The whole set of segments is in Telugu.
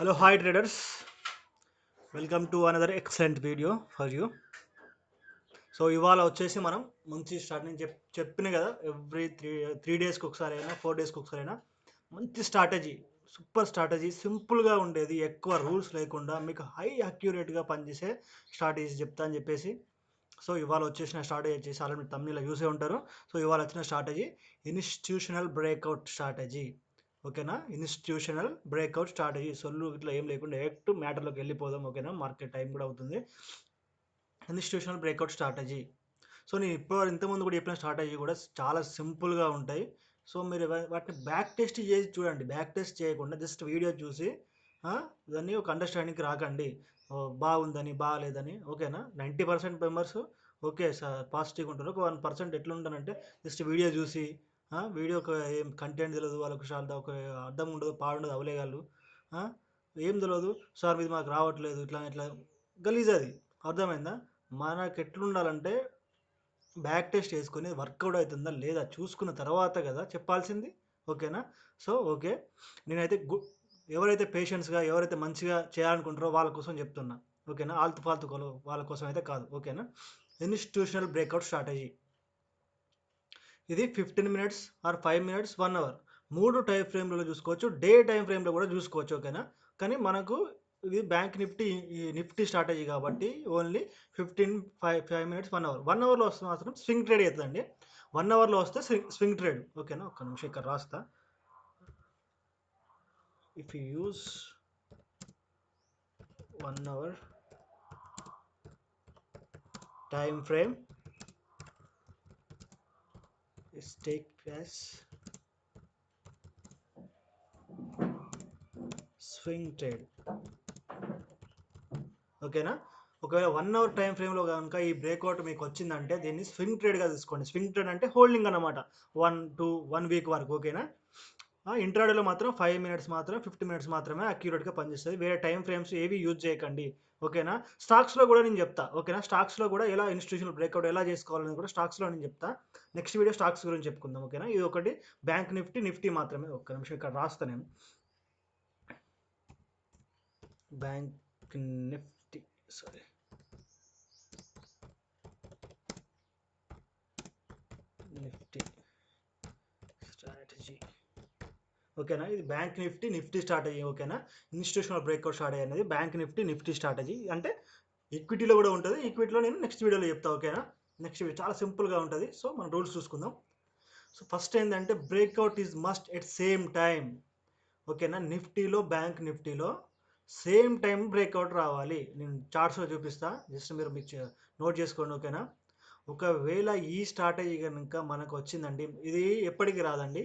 Hello, hi traders. Welcome to another excellent video for you. So ఇవాళ వచ్చేసి మనం మంచి స్టార్ట్ నేను చెప్పిన కదా ఎవ్రీ త్రీ డేస్కి ఒకసారి అయినా 4 డేస్కి ఒకసారి అయినా మంచి స్ట్రాటజీ సూపర్ స్ట్రాటజీ సింపుల్గా ఉండేది ఎక్కువ రూల్స్ లేకుండా మీకు హై అక్యురేట్గా పనిచేసే స్ట్రాటజీస్ చెప్తా అని చెప్పేసి సో ఇవాళ వచ్చేసిన స్ట్రాటజీ వచ్చేసి ఆల్రెడీ మీరు తమిళలో చూసే ఉంటారు. సో ఇవాళ వచ్చిన స్ట్రాటజీ ఇన్స్టిట్యూషనల్ బ్రేక్అవుట్ స్ట్రాటజీ. ఓకేనా, ఇన్స్టిట్యూషనల్ బ్రేక్అవుట్ స్ట్రాటజీ. సొల్లు ఇట్లా ఏం లేకుండా డైరెక్ట్ మ్యాటర్లోకి వెళ్ళిపోదాం. ఓకేనా, మార్కెట్ టైం కూడా అవుతుంది. Institutional breakout strategy. సో నేను ఇంతకుముందు కూడా చెప్పిన స్ట్రాటజీ కూడా చాలా సింపుల్గా ఉంటాయి. సో మీరు వాటిని బ్యాక్ టెస్ట్ చేసి చూడండి. బ్యాక్ టెస్ట్ చేయకుండా జస్ట్ వీడియో చూసి దాన్ని ఒక అండర్స్టాండింగ్కి రాకండి. బాగుందని బాగాలేదని. ఓకేనా, 90% మెంబర్స్ ఓకే సార్ పాజిటివ్గా ఉంటారు. ఒక 1% ఎట్లుంటానంటే జస్ట్ వీడియో చూసి వీడియోకి ఏం కంటెంట్ తెలియదు వాళ్ళకు, చాలా ఒక అర్థం ఉండదు, పాడుండదు, అవలేగాళ్ళు ఏం తెలియదు. సార్ ఇది మాకు రావట్లేదు, ఇట్లా ఇట్లా గలీజ్ అది. అర్థమైందా? మనకు ఎట్లుండాలంటే బ్యాక్ టెస్ట్ చేసుకొని వర్కౌట్ అవుతుందా లేదా చూసుకున్న తర్వాత కదా చెప్పాల్సింది. ఓకేనా, సో ఓకే, నేనైతే ఎవరైతే పేషెన్స్గా ఎవరైతే మంచిగా చేయాలనుకుంటారో వాళ్ళ కోసం చెప్తున్నా. ఓకేనా, ఆల్తు ఫాల్తు వాళ్ళ కోసం అయితే కాదు. ఓకేనా, ఇన్స్టిట్యూషనల్ బ్రేక్అవుట్ స్ట్రాటజీ ఇది 15 minutes or 5 minutes 1 hour 3 time ఫ్రేమ్లలో చూసుకోవచ్చు, డే టైం ఫ్రేమ్లో కూడా చూసుకోవచ్చు. ఓకేనా, కానీ మనకు ఇది బ్యాంక్ నిఫ్టీ స్ట్రాటజీ కాబట్టి ఓన్లీ 5 మినిట్స్ 1 అవర్ 1 అవర్లో వస్తే మాత్రం స్వింగ్ ట్రేడ్ అవుతుందండి. 1 అవర్లో వస్తే స్వింగ్ ట్రేడ్. ఓకేనా, ఒక్క నిమిషం ఇక్కడ రాస్తా. If you use 1 hour time frame is take as swing trade. ఓకేనా, ఒకవేళ 1 అవర్ టైం ఫ్రేమ్లో కనుక ఈ బ్రేక్అవుట్ మీకు వచ్చిందంటే దీన్ని స్వింగ్ ట్రేడ్గా తీసుకోండి. స్వింగ్ ట్రేడ్ అంటే హోల్డింగ్ అనమాట, 1 వీక్ వరకు. ఓకేనా, ఇంట్రాడేలో మాత్రం 5 మినిట్స్ మాత్రం 50 మినిట్స్ మాత్రమే అక్యురేట్గా పనిచేస్తుంది. వేరే టైం ఫ్రేమ్స్ ఏవి యూజ్ చేయకండి. ఓకేనా, స్టాక్స్లో కూడా నేను చెప్తా. ఓకేనా, స్టాక్స్లో కూడా ఎలా ఇన్స్టిట్యూషనల్ బ్రేక్అవుట్ ఎలా చేసుకోవాలని కూడా స్టాక్స్లో నేను చెప్తా. నెక్స్ట్ వీడియో స్టాక్స్ గురించి చెప్పుకుందాం. ఓకేనా, ఇది ఒకటి బ్యాంక్ నిఫ్టీ మాత్రమే. ఒక్క నిమిషం ఇక్కడ రాస్తా నేను. Bank Nifty sorry Nifty strategy. ఓకేనా, ఇది బ్యాంక్ నిఫ్టీ స్ట్రాటజీ. ఓకేనా, ఇన్స్టిట్యూషనల్ బ్రేక్అవుట్ స్ట్రాటజీ అనేది బ్యాంక్ నిఫ్టీ స్ట్రాటజీ. అంటే ఈక్విటీలో కూడా ఉంటుంది. ఈక్విటీలో నేను నెక్స్ట్ వీడియోలో చెప్తా. ఓకేనా, నెక్స్ట్ వీడియో చాలా సింపుల్గా ఉంటుంది. సో మనం రూల్స్ చూసుకుందాం. సో ఫస్ట్ ఏంటంటే breakout is must at same time. ఓకేనా, బ్యాంక్ నిఫ్టీలో సేమ్ టైం బ్రేక్అవుట్ రావాలి. నేను చార్ట్స్లో చూపిస్తా, జస్ట్ మీరు మీకు నోట్ చేసుకోండి. ఓకేనా, ఒకవేళ ఈ స్ట్రాటజీ కనుక మనకు వచ్చిందండి, ఇది ఎప్పటికీ రాదండి.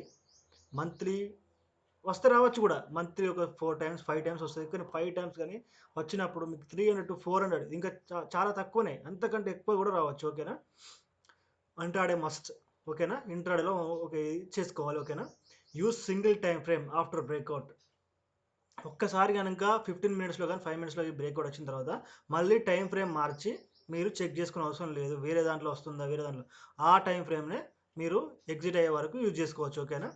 మంత్లీ వస్తే రావచ్చు కూడా. మంత్లీ ఒక 4 టైమ్స్ 5 టైమ్స్ వస్తుంది. కానీ 5 టైమ్స్ కానీ వచ్చినప్పుడు మీకు 300 to 400 ఇంకా చాలా తక్కువనే, అంతకంటే ఎక్కువ కూడా రావచ్చు. ఓకేనా, ఇంట్రాడే మస్ట్. ఓకేనా, ఇంట్రాడేలో ఓకే చేసుకోవాలి. ఓకేనా, use single time frame after breakout. ఒక్కసారి కనుక 15 మినిట్స్లో కానీ 5 మినిట్స్లో ఈ బ్రేక్అవుట్ వచ్చిన తర్వాత మళ్ళీ టైం ఫ్రేమ్ మార్చి మీరు చెక్ చేసుకునే అవసరం లేదు. వేరే దాంట్లో వస్తుందా, వేరే దాంట్లో ఆ టైం ఫ్రేమ్నే మీరు ఎగ్జిట్ అయ్యే వరకు యూజ్ చేసుకోవచ్చు. ఓకేనా,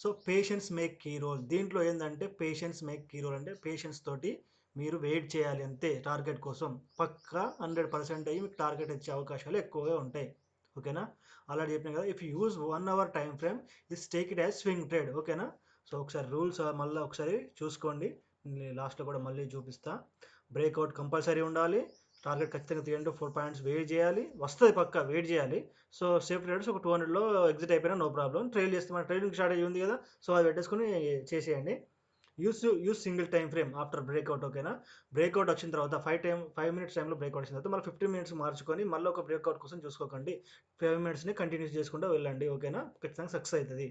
so patience make key role. దీంట్లో ఏంటంటే పేషెన్స్ మేక్ కీ రోల్ అంటే పేషెన్స్ తోటి మీరు వెయిట్ చేయాలి అంతే. టార్గెట్ కోసం పక్కా 100% అయ్యి మీకు టార్గెట్ వచ్చే అవకాశాలు ఎక్కువగా ఉంటాయి. ఓకేనా, అలా చెప్పిన కదా. If use 1 hour time frame is take it as swing trade. ఓకేనా, సో ఒకసారి రూల్స్ మళ్ళీ ఒకసారి చూసుకోండి. లాస్ట్లో కూడా మళ్ళీ చూపిస్తా. బ్రేక్అవుట్ కంపల్సరీ ఉండాలి. టార్గెట్ ఖచ్చితంగా 3 to 4 పాయింట్స్ వెయిట్ చేయాలి. వస్తుంది పక్క వెయిట్ చేయాలి. సో సేఫ్ ట్రేడర్స్ ఒక 200లో ఎగ్జిట్ అయిపోయినా నో ప్రాబ్లం. ట్రైల్ చేస్తే మన ట్రేడింగ్ స్ట్రాటజీ ఉంది కదా, సో అది పెట్టేసుకొని చేసేయండి. Use single time frame after breakout. ఓకేనా, బ్రేక్అవుట్ వచ్చిన తర్వాత 5 మినిట్స్ టైంలో బ్రేక్అవుట్ వచ్చిన తర్వాత మళ్ళీ 15 మినిట్స్ మార్చుకొని మళ్ళీ ఒక బ్రేక్అవుట్ కోసం చూసుకోకండి. 5 మినిట్స్ని కంటిన్యూస్ చేసుకుంటూ వెళ్ళండి. ఓకేనా, ఖచ్చితంగా సక్సెస్ అవుతుంది.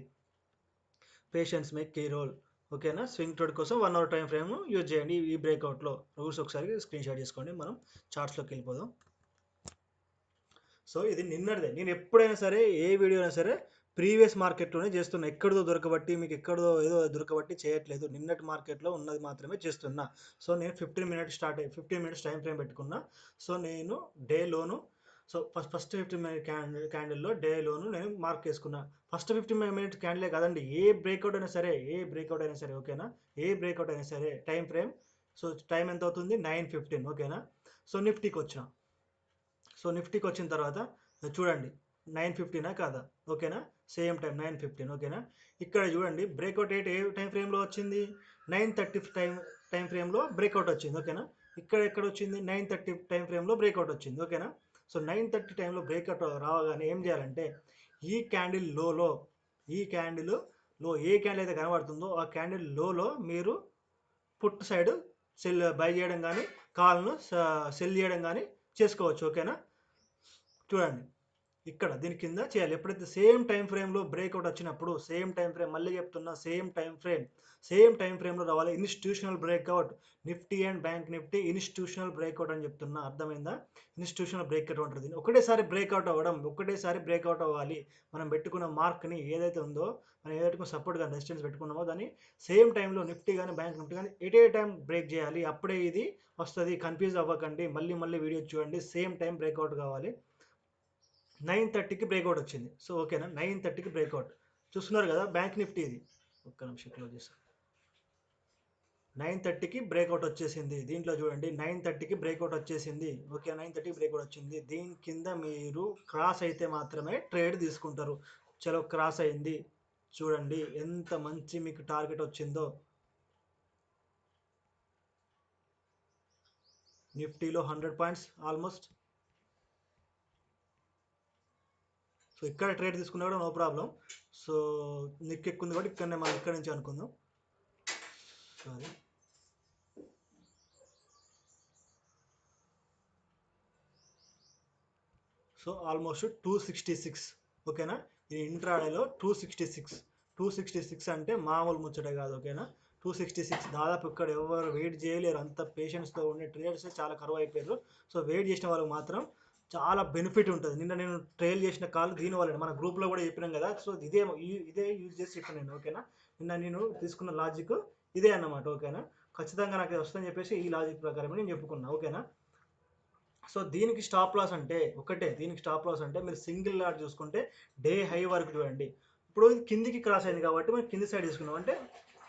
Patience make key role. ఓకేనా, స్వింగ్ ట్రేడ్ కోసం 1 అవర్ టైం ఫ్రేమ్ యూజ్ చేయండి. ఈ బ్రేక్అవుట్లో రూల్స్ ఒకసారి స్క్రీన్ షాట్ చేసుకోండి. మనం చార్ట్స్లోకి వెళ్ళిపోదాం. సో ఇది నిన్నటిదే. నేను ఎప్పుడైనా సరే ఏ వీడియో అయినా సరే ప్రీవియస్ మార్కెట్లోనే చేస్తున్నా. ఎక్కడదో దొరకబట్టి మీకు ఎక్కడదో ఏదో దొరకబట్టి చేయట్లేదు. నిన్నటి మార్కెట్లో ఉన్నది మాత్రమే చేస్తున్నా. సో నేను 15 మినిట్స్ టైం ఫ్రేమ్ పెట్టుకున్నా. సో నేను డేలోను సో ఫస్ట్ 15 మినిట్ క్యాండిల్లో డేలోను నేను మార్క్ వేసుకున్నా. ఫస్ట్ 15 మినిట్ క్యాండిలే కాదండి, ఏ బ్రేక్అవుట్ అయినా సరే, ఏ బ్రేక్అవుట్ అయినా సరే, ఓకేనా, ఏ బ్రేక్అవుట్ అయినా సరే టైం ఫ్రేమ్. సో టైం ఎంత అవుతుంది, 9:15, ఓకేనా. సో నిఫ్టీకి వచ్చిన. సో నిఫ్టీకి వచ్చిన తర్వాత చూడండి 9:15 కాదా, ఓకేనా, సేమ్ టైం 9:15, ఓకేనా. ఇక్కడ చూడండి బ్రేక్అవుట్ రేట్ ఏ టైం ఫ్రేమ్లో వచ్చింది, 9:30 టైం ఫ్రేమ్లో బ్రేక్అవుట్ వచ్చింది, ఓకేనా. ఇక్కడ ఎక్కడ వచ్చింది, 9:30 టైం ఫ్రేమ్లో బ్రేక్అవుట్ వచ్చింది, ఓకేనా. సో 9:30 టైంలో బ్రేక్అవుట్ రావగానే ఏం చేయాలంటే, ఈ క్యాండిల్ లోలో, ఈ క్యాండిల్ లో ఏ క్యాండిల్ అయితే కనబడుతుందో ఆ క్యాండిల్ లోలో మీరు పుట్ సైడ్ బై చేయడం కానీ, కాల్ను సెల్ చేయడం కానీ చేసుకోవచ్చు, ఓకేనా. చూడండి ఇక్కడ దీని కింద చేయాలి. ఎప్పుడైతే సేమ్ టైం ఫ్రేమ్లో బ్రేక్అవుట్ వచ్చినప్పుడు, సేమ్ టైం ఫ్రేమ్, మళ్ళీ చెప్తున్నా, సేమ్ టైం ఫ్రేమ్లో రావాలి. Institutional breakout, Nifty and bank Nifty institutional breakout అని చెప్తున్నా, అర్థమైందా. ఇన్స్టిట్యూషనల్ బ్రేక్అవుట్ ఉంటుంది, ఒకటేసారి బ్రేక్అవుట్ అవ్వడం, ఒకటేసారి బ్రేక్అవుట్ అవ్వాలి. మనం పెట్టుకున్న మార్క్ని ఏదైతే ఉందో, మనం ఏదైతే సపోర్ట్ కానీ రెసిస్టెన్స్ పెట్టుకున్నామో దాన్ని సేమ్ టైంలో నిఫ్టీ కానీ బ్యాంక్ నిఫ్టీ కానీ ఎట్ ఏ టైం బ్రేక్ చేయాలి, అప్పుడే ఇది వస్తుంది. కన్ఫ్యూజ్ అవ్వకండి, మళ్ళీ మళ్ళీ వీడియో చూడండి, సేమ్ టైం బ్రేక్అవుట్ కావాలి. 9:30కి బ్రేక్అవుట్ వచ్చింది. సో ఓకేనా, 9:30కి బ్రేక్అవుట్ చూస్తున్నారు కదా, బ్యాంక్ నిఫ్టీ ఇది. ఒక్క నిమిషం క్లోజ్ చేస్తాను. 9:30కి బ్రేక్అవుట్ వచ్చేసింది. దీంట్లో చూడండి 9:30కి బ్రేక్అవుట్ వచ్చేసింది, ఓకే. 9:30కి బ్రేక్అవుట్ వచ్చింది. దీని కింద మీరు క్రాస్ అయితే మాత్రమే ట్రేడ్ తీసుకుంటారు. చలో క్రాస్ అయింది, చూడండి ఎంత మంచి మీకు టార్గెట్ వచ్చిందో. నిఫ్టీలో 100 పాయింట్స్ ఆల్మోస్ట్. సో ఇక్కడ ట్రేడ్ తీసుకున్నా కూడా నో ప్రాబ్లం. సో నిక్ ఎక్కుంది కాబట్టి ఇక్కడనే మనం ఇక్కడ నుంచి అనుకుందాం. సారీ, సో ఆల్మోస్ట్ 266, ఓకేనా. ఈ ఇంట్రాడేలో 266 అంటే మామూలు ముచ్చట కాదు, ఓకేనా. 266 దాదాపు ఇక్కడ ఎవరు వెయిట్ చేయలేరు, అంత పేషెన్స్తో ఉండే ట్రేడర్స్ చాలా కరువు అయిపోయారు. సో వెయిట్ చేసిన వాళ్ళకి మాత్రం చాలా బెనిఫిట్ ఉంటుంది. నిన్న నేను ట్రైల్ చేసిన కాల్ దీనివల్ల మన గ్రూప్లో కూడా చెప్పినాం కదా. సో ఇదే యూజ్ చేసి చెప్పాను నేను, ఓకేనా. నిన్న నేను తీసుకున్న లాజిక్ ఇదే అన్నమాట, ఓకేనా. ఖచ్చితంగా నాకు వస్తుందని చెప్పేసి ఈ లాజిక్ ప్రకారమే నేను చెప్పుకున్నా, ఓకేనా. సో దీనికి స్టాప్ లాస్ అంటే ఒకటే, దీనికి స్టాప్ లాస్ అంటే మీరు సింగిల్ లాట్ చూసుకుంటే డే హై వరకు చూడండి. ఇప్పుడు ఇది కిందికి క్రాస్ అయింది కాబట్టి మనం కింది సైడ్ తీసుకున్నాం, అంటే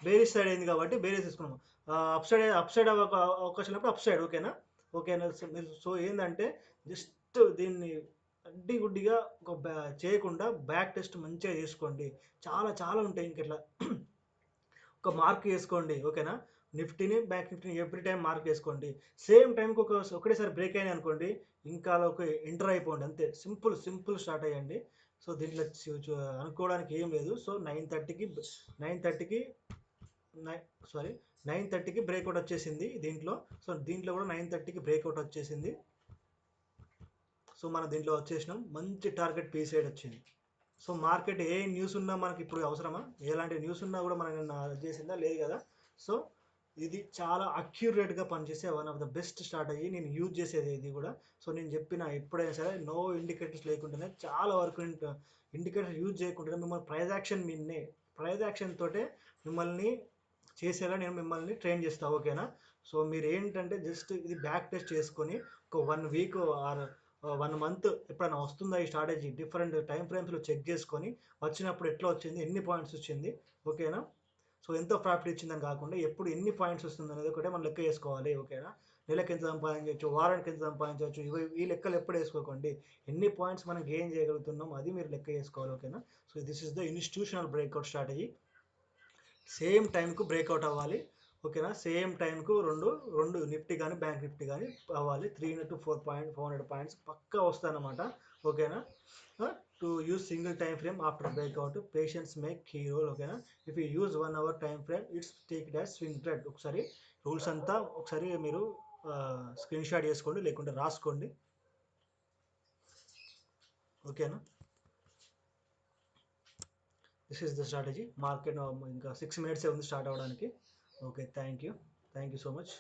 బేరీస్ సైడ్ అయింది కాబట్టి బేరీస్ తీసుకున్నాం. అప్ సైడ్ అవకాశం ఉన్నప్పుడు అప్ సైడ్, ఓకేనా. ఓకేనా. సో మీరు సో ఏంటంటే జస్ట్ దీన్ని అడ్డి గుడ్డిగా చేయకుండా బ్యాక్ టెస్ట్ మంచిగా చేసుకోండి. చాలా చాలా ఉంటాయి ఇంకెట్లా. ఒక మార్క్ వేసుకోండి, ఓకేనా. నిఫ్టీని బ్యాంక్ నిఫ్టీని ఎవ్రీ టైం మార్క్ వేసుకోండి. సేమ్ టైంకి ఒకటేసారి బ్రేక్ అయినా అనుకోండి, ఇంకా ఒక ఎంటర్ అయిపోండి, అంతే. సింపుల్ స్టార్ట్ అయ్యండి. సో దీంట్లో అనుకోవడానికి ఏం లేదు. సో 9:30కి సారీ 9:30కి బ్రేక్అవుట్ వచ్చేసింది దీంట్లో. సో దీంట్లో కూడా 9:30కి బ్రేక్అవుట్ వచ్చేసింది. సో మనం దీంట్లో వచ్చేసినాం, మంచి టార్గెట్ పీ సైడ్ వచ్చింది. సో మార్కెట్ ఏ న్యూస్ ఉన్నా మనకి ఇప్పుడు అవసరమా, ఎలాంటి న్యూస్ ఉన్నా కూడా మనం చేసిందా, లేదు కదా. సో ఇది చాలా అక్యురేట్గా పనిచేసే one of the best strategy, నేను యూజ్ చేసేది ఇది కూడా. సో నేను చెప్పిన ఎప్పుడైనా సరే నో ఇండికేటర్స్ లేకుండానే, చాలా వరకు ఇండికేటర్స్ యూజ్ చేయకుండానే మిమ్మల్ని ప్రైజ్ యాక్షన్ తోటే మిమ్మల్ని చేసేలా నేను మిమ్మల్ని ట్రైన్ చేస్తాను, ఓకేనా. సో మీరు ఏంటంటే జస్ట్ ఇది బ్యాక్ టెస్ట్ చేసుకొని ఒక 1 వీక్ ఆర్ 1 మంత్ ఎప్పుడైనా వస్తుందా ఈ స్ట్రాటజీ, డిఫరెంట్ టైం ఫ్రేమ్స్లో చెక్ చేసుకొని వచ్చినప్పుడు ఎట్లా వచ్చింది, ఎన్ని పాయింట్స్ వచ్చింది, ఓకేనా. సో ఎంతో ప్రాఫిట్ ఇచ్చిందని కాకుండా ఎప్పుడు ఎన్ని పాయింట్స్ వస్తుంది అనేది ఒకటే మనం లెక్క చేసుకోవాలి, ఓకేనా. నెలకి ఎంత సంపాదించవచ్చు, వారానికి ఎంత సంపాదించవచ్చు, ఈ లెక్కలు ఎప్పుడు వేసుకోకండి. ఎన్ని పాయింట్స్ మనం గెయిన్ చేయగలుగుతున్నాం అది మీరు లెక్క చేసుకోవాలి, ఓకేనా. So this is the institutional breakout strategy. Same టైంకు బ్రేక్అవుట్ అవ్వాలి, ఓకేనా. సేమ్ టైంకు రెండు నిఫ్టీ కానీ బ్యాంక్ నిఫ్టీ కానీ అవ్వాలి. 300 to 400 పాయింట్స్ పక్కా వస్తాయన్నమాట, ఓకేనా. To use single time frame after breakout, patience make key role, ఓకేనా. If you use 1 hour time frame it's take it as swing trade. ఒకసారి రూల్స్ అంతా ఒకసారి మీరు స్క్రీన్ షాట్ చేసుకోండి, లేకుంటే రాసుకోండి, ఓకేనా. This is the strategy. Market ఇంకా 6 minutes ఉంది స్టార్ట్ అవ్వడానికి. Okay, thank you so much.